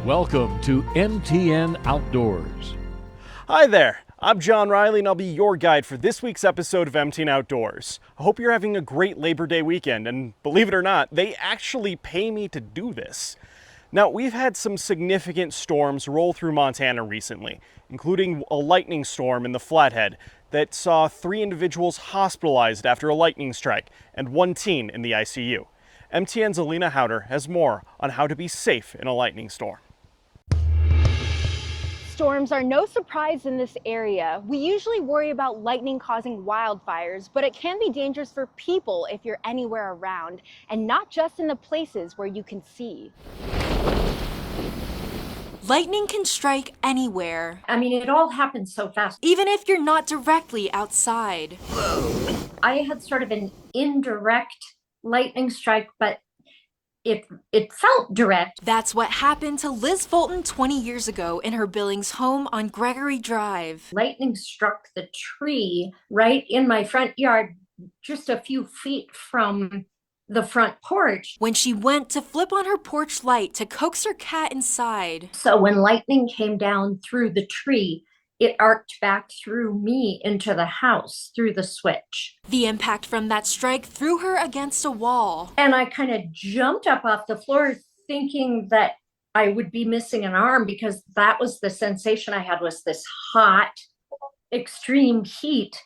Welcome to MTN Outdoors. Hi there, I'm John Riley and I'll be your guide for this week's episode of MTN Outdoors. I hope you're having a great Labor Day weekend, and believe it or not, they actually pay me to do this. Now, we've had some significant storms roll through Montana recently, including a lightning storm in the Flathead that saw 3 individuals hospitalized after a lightning strike and 1 teen in the ICU. MTN's Alina Howder has more on how to be safe in a lightning storm. Storms are no surprise in this area. We usually worry about lightning causing wildfires, but it can be dangerous for people if you're anywhere around, and not just in the places where you can see. Lightning can strike anywhere. I mean, it all happens so fast. Even if you're not directly outside. I had sort of an indirect lightning strike, but it felt direct. That's what happened to Liz Fulton 20 years ago in her Billings home on Gregory Drive. Lightning struck the tree right in my front yard, just a few feet from the front porch. When she went to flip on her porch light to coax her cat inside. So when lightning came down through the tree, it arced back through me into the house through the switch. The impact from that strike threw her against a wall. And I kind of jumped up off the floor thinking that I would be missing an arm, because that was the sensation I had, was this hot, extreme heat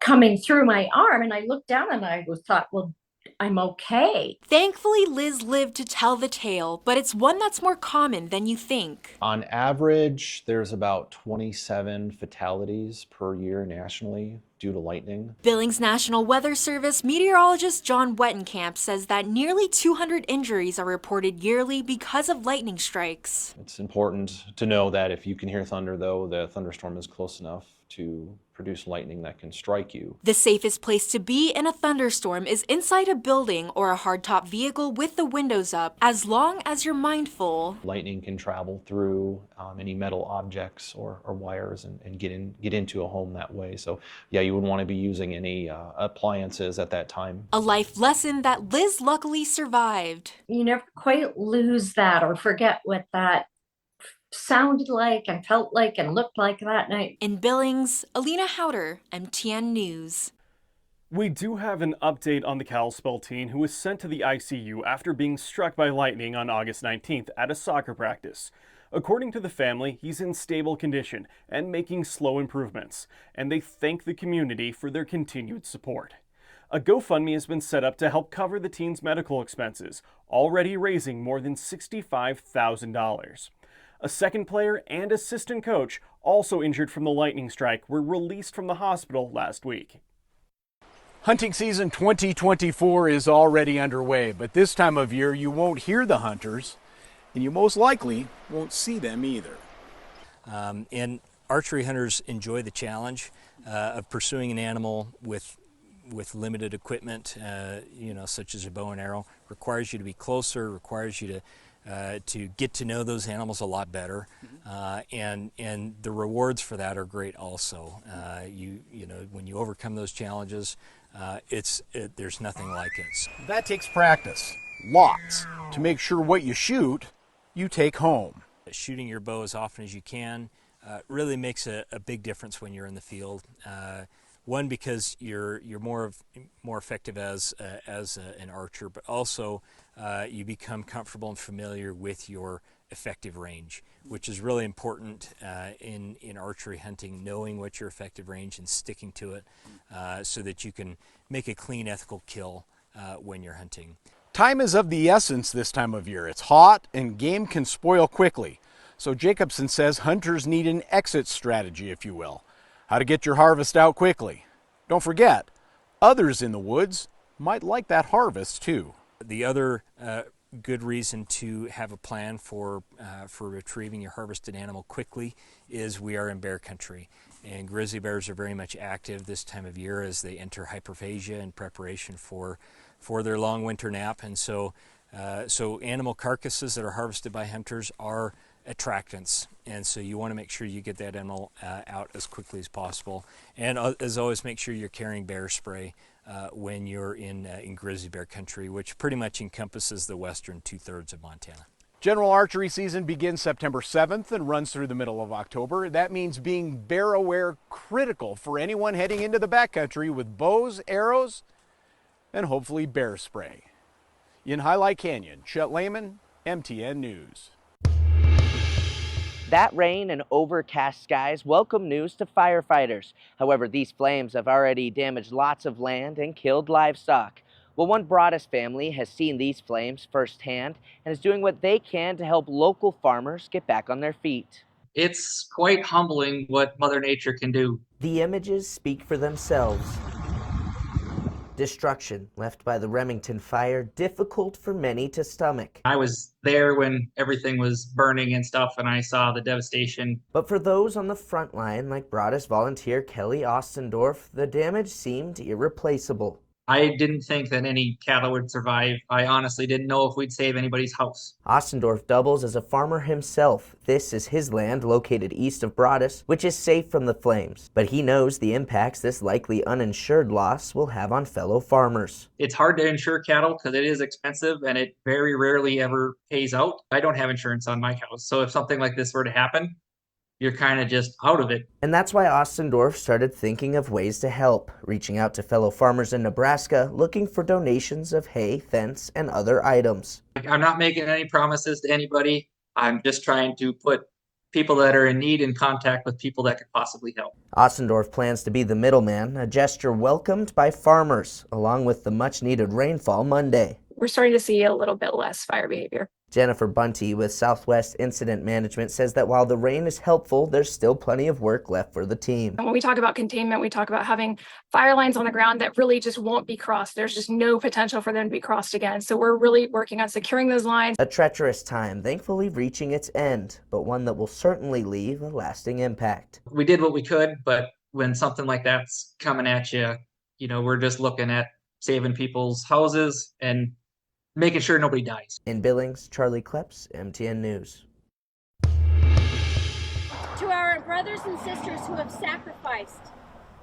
coming through my arm. And I looked down and I thought, well, I'm okay. Thankfully, Liz lived to tell the tale, but it's one that's more common than you think. On average, there's about 27 fatalities per year nationally due to lightning. Billings National Weather Service meteorologist John Wettenkamp says that nearly 200 injuries are reported yearly because of lightning strikes. It's important to know that if you can hear thunder, though, the thunderstorm is close enough to produce lightning that can strike you. The safest place to be in a thunderstorm is inside a building or a hardtop vehicle with the windows up, as long as you're mindful. Lightning can travel through any metal objects or wires and get into a home that way. So yeah, you wouldn't want to be using any appliances at that time. A life lesson that Liz luckily survived. You never quite lose that or forget what that sounded like and felt like and looked like that night. In Billings, Alina Howder, MTN News. We do have an update on the Kalispell teen who was sent to the ICU after being struck by lightning on August 19th at a soccer practice. According to the family, he's in stable condition and making slow improvements, and they thank the community for their continued support. A GoFundMe has been set up to help cover the teen's medical expenses, already raising more than $65,000. A second player and assistant coach, also injured from the lightning strike, were released from the hospital last week. Hunting season 2024 is already underway, but this time of year you won't hear the hunters, and you most likely won't see them either. And archery hunters enjoy the challenge of pursuing an animal with limited equipment, such as a bow and arrow. Requires you to be closer, requires you to get to know those animals a lot better, and the rewards for that are great also. When you overcome those challenges, there's nothing like it. That takes practice, lots, to make sure what you shoot, you take home. Shooting your bow as often as you can really makes a big difference when you're in the field. One, because you're more effective as an archer, but also you become comfortable and familiar with your effective range, which is really important in archery hunting, knowing what your effective range and sticking to it so that you can make a clean, ethical kill when you're hunting. Time is of the essence this time of year. It's hot and game can spoil quickly. So Jacobson says hunters need an exit strategy, if you will. How to get your harvest out quickly. Don't forget, others in the woods might like that harvest too. The other good reason to have a plan for retrieving your harvested animal quickly is we are in bear country, and grizzly bears are very much active this time of year as they enter hyperphagia in preparation for their long winter nap. And so animal carcasses that are harvested by hunters are attractants, and so you want to make sure you get that animal out as quickly as possible. And as always, make sure you're carrying bear spray when you're in grizzly bear country, which pretty much encompasses the western 2/3 of Montana. General archery season begins September 7th and runs through the middle of October. That means being bear aware critical for anyone heading into the backcountry with bows, arrows, and hopefully bear spray. In Highlight Canyon, Chet Lehman, MTN News. That rain and overcast skies welcome news to firefighters. However, these flames have already damaged lots of land and killed livestock. Well, one Broadus family has seen these flames firsthand and is doing what they can to help local farmers get back on their feet. It's quite humbling what Mother Nature can do. The images speak for themselves. Destruction left by the Remington fire, difficult for many to stomach. I was there when everything was burning and stuff, and I saw the devastation. But for those on the front line, like Broadus volunteer Kelly Ostendorf, the damage seemed irreplaceable. I didn't think that any cattle would survive. I honestly didn't know if we'd save anybody's house. Ostendorf doubles as a farmer himself. This is his land located east of Broadus, which is safe from the flames. But he knows the impacts this likely uninsured loss will have on fellow farmers. It's hard to insure cattle because it is expensive and it very rarely ever pays out. I don't have insurance on my cows, so if something like this were to happen, you're kind of just out of it. And that's why Ostendorf started thinking of ways to help, reaching out to fellow farmers in Nebraska, looking for donations of hay, fence, and other items. I'm not making any promises to anybody. I'm just trying to put people that are in need in contact with people that could possibly help. Ostendorf plans to be the middleman, a gesture welcomed by farmers, along with the much-needed rainfall Monday. We're starting to see a little bit less fire behavior. Jennifer Bunty with Southwest Incident Management says that while the rain is helpful, there's still plenty of work left for the team. When we talk about containment, we talk about having fire lines on the ground that really just won't be crossed. There's just no potential for them to be crossed again. So we're really working on securing those lines. A treacherous time, thankfully reaching its end, but one that will certainly leave a lasting impact. We did what we could, but when something like that's coming at you, we're just looking at saving people's houses and making sure nobody dies. In Billings, Charlie Kleps, MTN News. To our brothers and sisters who have sacrificed,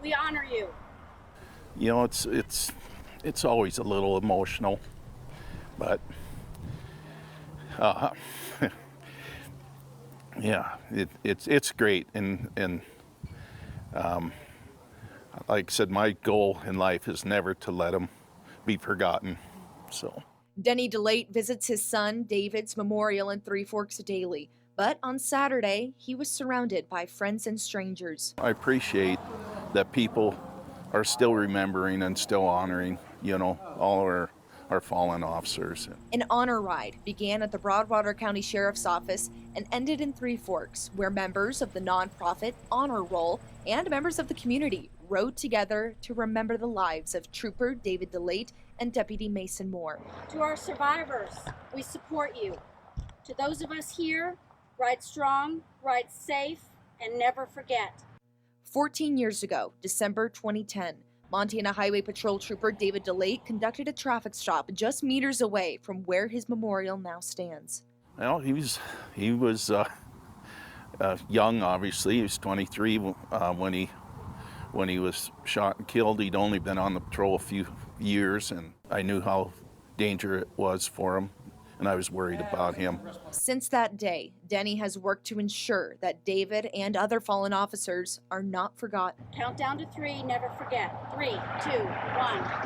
we honor you. It's always a little emotional, but yeah, it's great, and like I said, my goal in life is never to let them be forgotten. So. Denny DeLate visits his son David's memorial in Three Forks daily, but on Saturday, he was surrounded by friends and strangers. I appreciate that people are still remembering and still honoring, all our fallen officers. An honor ride began at the Broadwater County Sheriff's Office and ended in Three Forks, where members of the nonprofit Honor Roll and members of the community rode together to remember the lives of Trooper David DeLate and Deputy Mason Moore. To our survivors, we support you. To those of us here, ride strong, ride safe, and never forget. 14 years ago, December 2010, Montana Highway Patrol Trooper David DeLate conducted a traffic stop just meters away from where his memorial now stands. Well, he was young, obviously. He was 23 when he was shot and killed. He'd only been on the patrol a few years, and I knew how dangerous it was for him, and I was worried about him. Since that day, Denny has worked to ensure that David and other fallen officers are not forgotten. Count down to 3, never forget. 3, 2, 1,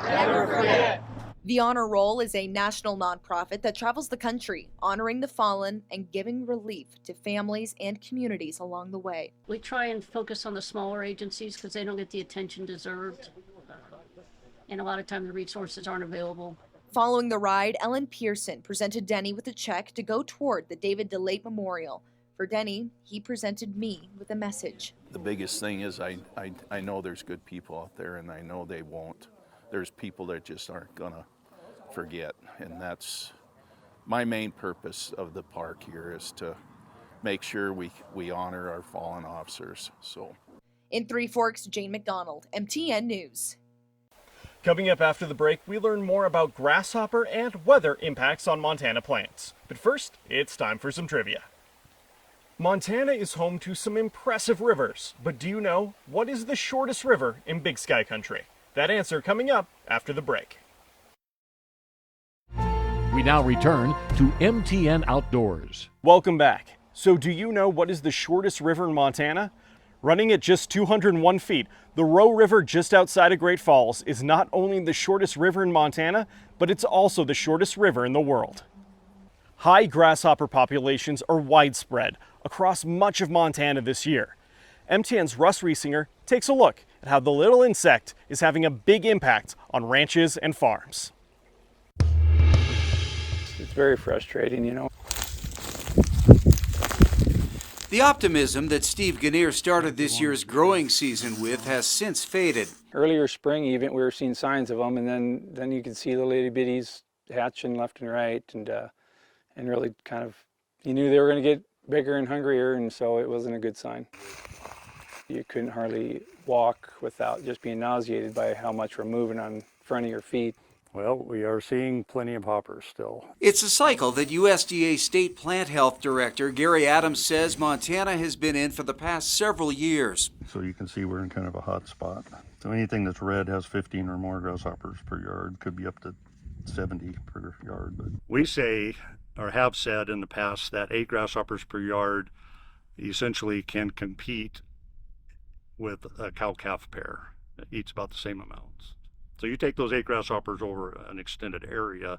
never forget. The Honor Roll is a national nonprofit that travels the country, honoring the fallen and giving relief to families and communities along the way. We try and focus on the smaller agencies because they don't get the attention deserved. And a lot of times the resources aren't available. Following the ride, Ellen Pearson presented Denny with a check to go toward the David DeLate Memorial. For Denny, he presented me with a message. The biggest thing is I know there's good people out there, and I know they won't. There's people that just aren't gonna forget, and that's my main purpose of the park here, is to make sure we honor our fallen officers. So, in Three Forks, Jane McDonald, MTN News. Coming up after the break, we learn more about grasshopper and weather impacts on Montana plants. But first, it's time for some trivia. Montana is home to some impressive rivers, but do you know what is the shortest river in Big Sky Country? That answer coming up after the break. We now return to MTN Outdoors. Welcome back. So do you know what is the shortest river in Montana? Running at just 201 feet, the Roe River just outside of Great Falls is not only the shortest river in Montana, but it's also the shortest river in the world. High grasshopper populations are widespread across much of Montana this year. MTN's Russ Riesinger takes a look at how the little insect is having a big impact on ranches and farms. It's very frustrating, you know. The optimism that Steve Gannier started this year's growing season with has since faded. Earlier spring even, we were seeing signs of them, and then you could see the itty bitties hatching left and right, and really kind of, you knew they were going to get bigger and hungrier, and so it wasn't a good sign. You couldn't hardly walk without just being nauseated by how much we're moving on front of your feet. Well, we are seeing plenty of hoppers still. It's a cycle that USDA State Plant Health Director Gary Adams says Montana has been in for the past several years. So you can see we're in kind of a hot spot. So anything that's red has 15 or more grasshoppers per yard, could be up to 70 per yard. But we say, or have said in the past, that 8 grasshoppers per yard essentially can compete with a cow-calf pair. It eats about the same amounts. So you take those 8 grasshoppers over an extended area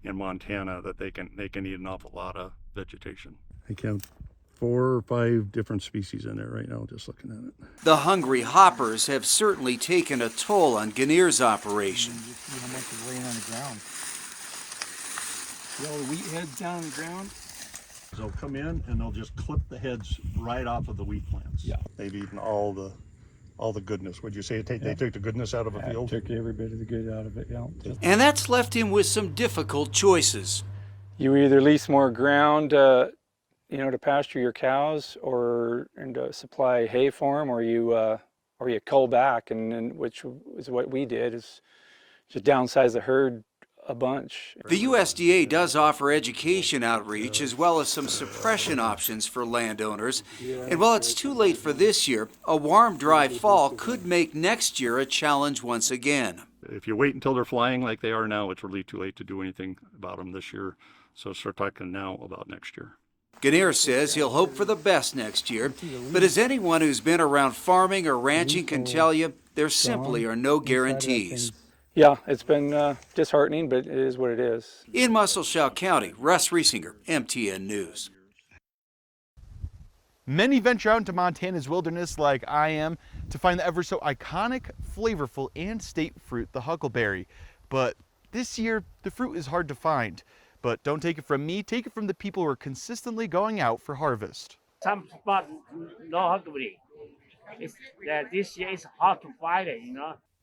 in Montana, that they can eat an awful lot of vegetation. I count 4 or 5 different species in there right now, just looking at it. The hungry hoppers have certainly taken a toll on Gannier's operation. You see how much is laying on the ground. See all the wheat heads down on the ground? They'll come in and they'll just clip the heads right off of the wheat plants. Yeah. They've eaten all the goodness. Would you say they took the goodness out of a field? Took every bit of the good out of it, yeah. And that's left him with some difficult choices. You either lease more ground, to pasture your cows, and to supply hay for them, or you cull back, and which is what we did, is just downsize the herd a bunch. The USDA does offer education outreach as well as some suppression options for landowners. And while it's too late for this year, a warm, dry fall could make next year a challenge once again. If you wait until they're flying like they are now, it's really too late to do anything about them this year. So start talking now about next year. Gannier says he'll hope for the best next year, but as anyone who's been around farming or ranching can tell you, there simply are no guarantees. Yeah, it's been disheartening, but it is what it is. In Musselshell County, Russ Riesinger, MTN News. Many venture out into Montana's wilderness like I am to find the ever so iconic, flavorful, and state fruit, the huckleberry. But this year, the fruit is hard to find. But don't take it from me, take it from the people who are consistently going out for harvest. Some spots, no huckleberry. This year it's hard to find it,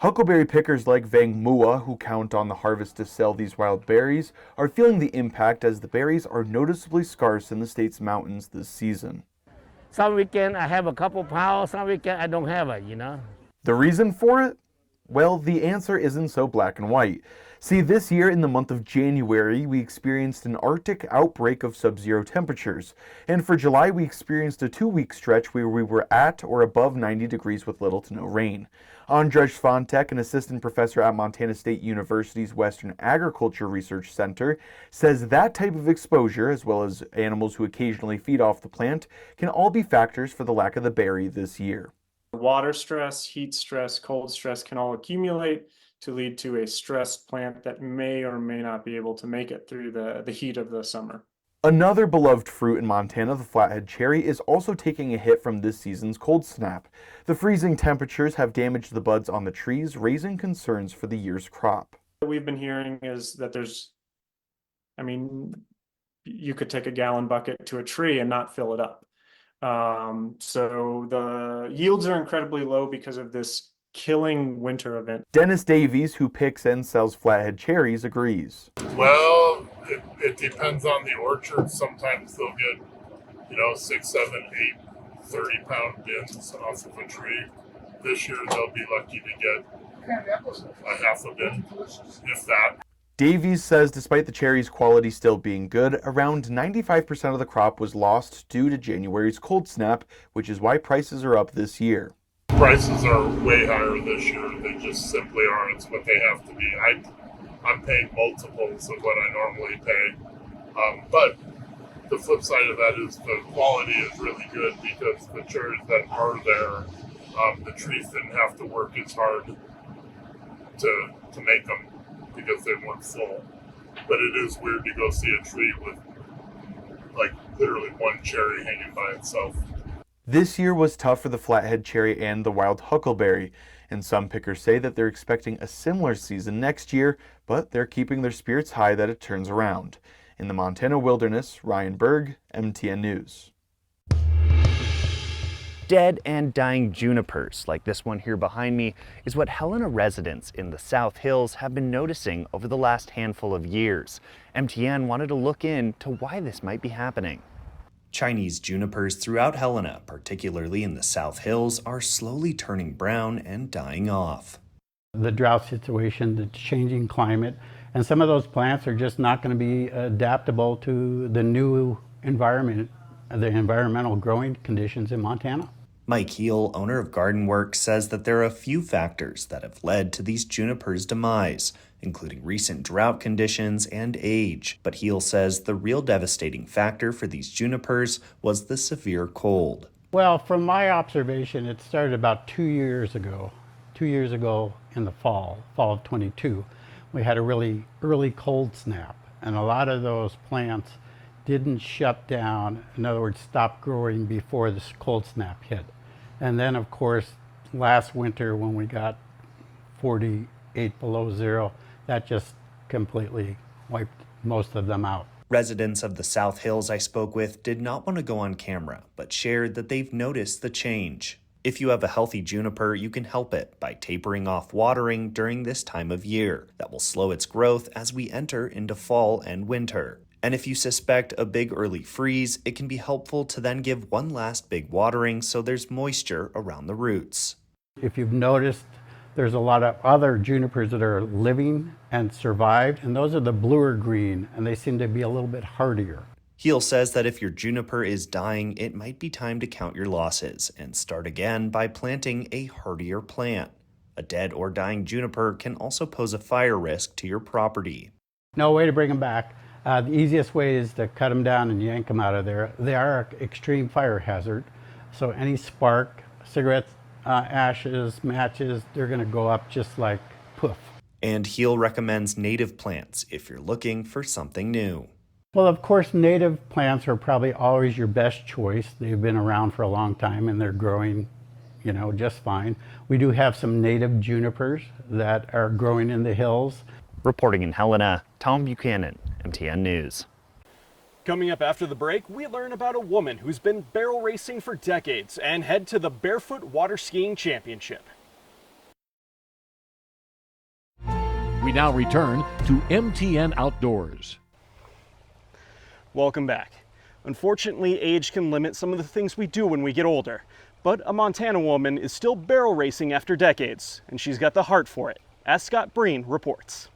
Huckleberry pickers like Vang Mua, who count on the harvest to sell these wild berries, are feeling the impact as the berries are noticeably scarce in the state's mountains this season. Some weekend I have a couple pounds, some weekend I don't have it, The reason for it? Well, the answer isn't so black and white. See, this year in the month of January, we experienced an Arctic outbreak of sub-zero temperatures. And for July, we experienced a 2-week stretch where we were at or above 90 degrees with little to no rain. Andrzej Svantek, an assistant professor at Montana State University's Western Agriculture Research Center, says that type of exposure, as well as animals who occasionally feed off the plant, can all be factors for the lack of the berry this year. Water stress, heat stress, cold stress can all accumulate to lead to a stressed plant that may or may not be able to make it through the heat of the summer. Another beloved fruit in Montana, the flathead cherry, is also taking a hit from this season's cold snap. The freezing temperatures have damaged the buds on the trees, raising concerns for the year's crop. What we've been hearing is that you could take a gallon bucket to a tree and not fill it up. So the yields are incredibly low because of this killing winter event. Dennis Davies, who picks and sells flathead cherries, agrees. Well, it depends on the orchard. Sometimes they'll get, 6, 7, 8, 30-pound bins off of a tree. This year they'll be lucky to get a half a bin, if that. Davies says despite the cherry's quality still being good, around 95% of the crop was lost due to January's cold snap, which is why prices are up this year. Prices are way higher this year. They just simply are. It's what they have to be. I'm paying multiples of what I normally pay. But the flip side of that is the quality is really good because the cherries that are there, the trees didn't have to work as hard to make them because they weren't full. But it is weird to go see a tree with like literally one cherry hanging by itself. This year was tough for the flathead cherry and the wild huckleberry, and some pickers say that they're expecting a similar season next year, but they're keeping their spirits high that it turns around. In the Montana wilderness, Ryan Berg, MTN News. Dead and dying junipers, like this one here behind me, is what Helena residents in the South Hills have been noticing over the last handful of years. MTN wanted to look into why this might be happening. Chinese junipers throughout Helena, particularly in the South Hills, are slowly turning brown and dying off. The drought situation, the changing climate, and some of those plants are just not going to be adaptable to the new environment, the environmental growing conditions in Montana. Mike Heel, owner of Garden Works, says that there are a few factors that have led to these junipers' demise, including recent drought conditions and age. But Heel says the real devastating factor for these junipers was the severe cold. Well, from my observation, it started about 2 years ago. 2 years ago in the fall of 22, we had a really early cold snap, and a lot of those plants didn't shut down, in other words, stop growing before this cold snap hit. And then, of course, last winter when we got 48 below zero, that just completely wiped most of them out. Residents of the South Hills I spoke with did not want to go on camera, but shared that they've noticed the change. If you have a healthy juniper, you can help it by tapering off watering during this time of year. That will slow its growth as we enter into fall and winter. And if you suspect a big early freeze, it can be helpful to then give one last big watering so there's moisture around the roots. If you've noticed, there's a lot of other junipers that are living and survived, and those are the bluer green, and they seem to be a little bit hardier. Heel says that if your juniper is dying, it might be time to count your losses and start again by planting a hardier plant. A dead or dying juniper can also pose a fire risk to your property. No way to bring them back. The easiest way is to cut them down and yank them out of there. They are an extreme fire hazard, so any spark, cigarette ashes, matches, they're going to go up just like poof. And Heel recommends native plants if you're looking for something new. Well, of course, native plants are probably always your best choice. They've been around for a long time and they're growing, just fine. We do have some native junipers that are growing in the hills. Reporting in Helena, Tom Buchanan, MTN News. Coming up after the break, we learn about a woman who's been barrel racing for decades and head to the Barefoot Water Skiing Championship. We now return to MTN Outdoors. Welcome back. Unfortunately, age can limit some of the things we do when we get older, but a Montana woman is still barrel racing after decades, and she's got the heart for it, as Scott Breen reports.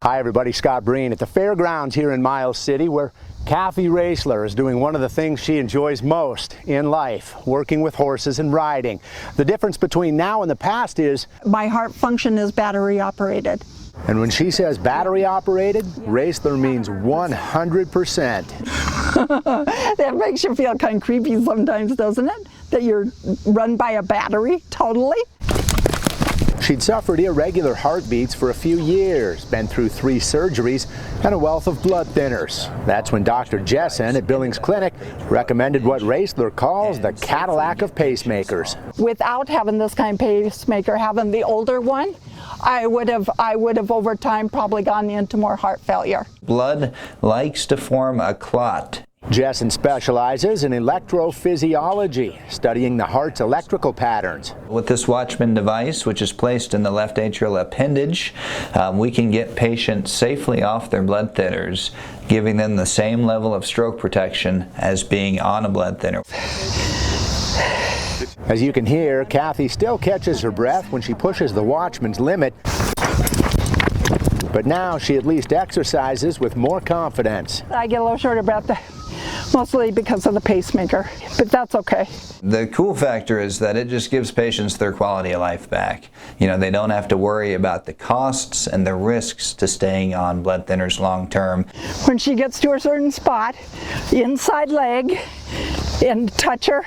Hi everybody, Scott Breen at the fairgrounds here in Miles City, where Kathy Raisler is doing one of the things she enjoys most in life, working with horses and riding. The difference between now and the past is my heart function is battery operated. And when she says battery operated, Raisler means 100%. That makes you feel kind of creepy sometimes, doesn't it? That you're run by a battery, totally. She'd suffered irregular heartbeats for a few years, been through 3 surgeries, and a wealth of blood thinners. That's when Dr. Jessen at Billings Clinic recommended what Raisler calls the Cadillac of pacemakers. Without having this kind of pacemaker, having the older one, I would have over time probably gone into more heart failure. Blood likes to form a clot. Jessen specializes in electrophysiology, studying the heart's electrical patterns. With this Watchman device, which is placed in the left atrial appendage, we can get patients safely off their blood thinners, giving them the same level of stroke protection as being on a blood thinner. As you can hear, Kathy still catches her breath when she pushes the Watchman's limit. But now she at least exercises with more confidence. I get a little short of breath mostly because of the pacemaker, but that's okay. The cool factor is that it just gives patients their quality of life back. You know, they don't have to worry about the costs and the risks to staying on blood thinners long term. When she gets to a certain spot, inside leg, and touch her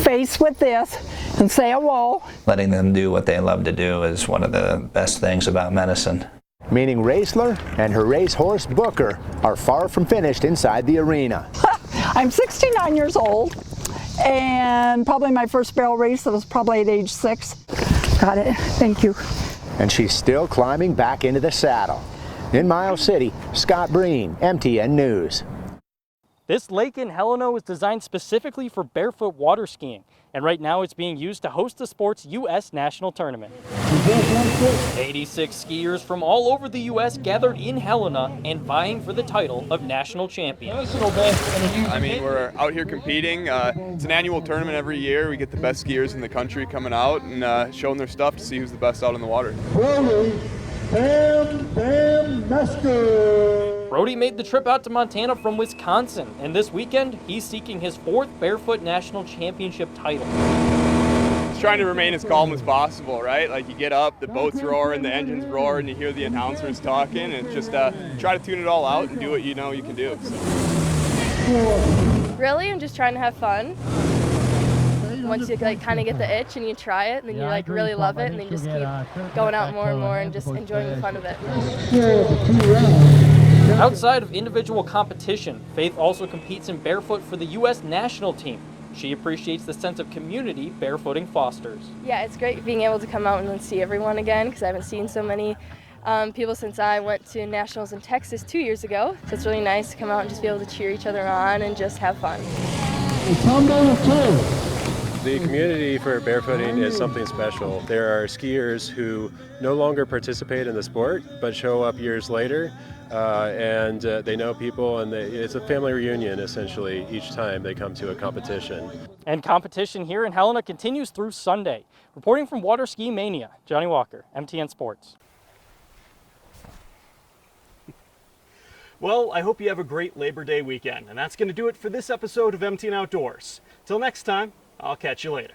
face with this and say a whoa. Letting them do what they love to do is one of the best things about medicine. Meaning Raceler and her racehorse Booker are far from finished inside the arena. I'm 69 years old, and probably my first barrel race, I was probably at age 6. Got it, thank you. And she's still climbing back into the saddle. In Miles City, Scott Breen, MTN News. This lake in Helena was designed specifically for barefoot water skiing, and right now it's being used to host the sport's U.S. national tournament. 86 skiers from all over the U.S. gathered in Helena and vying for the title of national champion. I mean, we're out here competing. It's an annual tournament every year. We get the best skiers in the country coming out and showing their stuff to see who's the best out in the water. Brody made the trip out to Montana from Wisconsin, and this weekend he's seeking his 4th barefoot national championship title. Just trying to remain as calm as possible, right? Like you get up, the boats roar and the engines roar and you hear the announcers talking, and just try to tune it all out and do what you know you can do. So. Really, I'm just trying to have fun. Once you kind of get the itch and you try it, and then you really love it, and then you just keep going out more and more and just enjoying the fun of it. Outside of individual competition, Faith also competes in barefoot for the U.S. national team. She appreciates the sense of community barefooting fosters. Yeah, it's great being able to come out and see everyone again, because I haven't seen so many people since I went to nationals in Texas 2 years ago. So it's really nice to come out and just be able to cheer each other on and just have fun. The community for barefooting is something special. There are skiers who no longer participate in the sport, but show up years later, and they know people, and it's a family reunion, essentially, each time they come to a competition. And competition here in Helena continues through Sunday. Reporting from Water Ski Mania, Johnny Walker, MTN Sports. Well, I hope you have a great Labor Day weekend, and that's going to do it for this episode of MTN Outdoors. Till next time, I'll catch you later.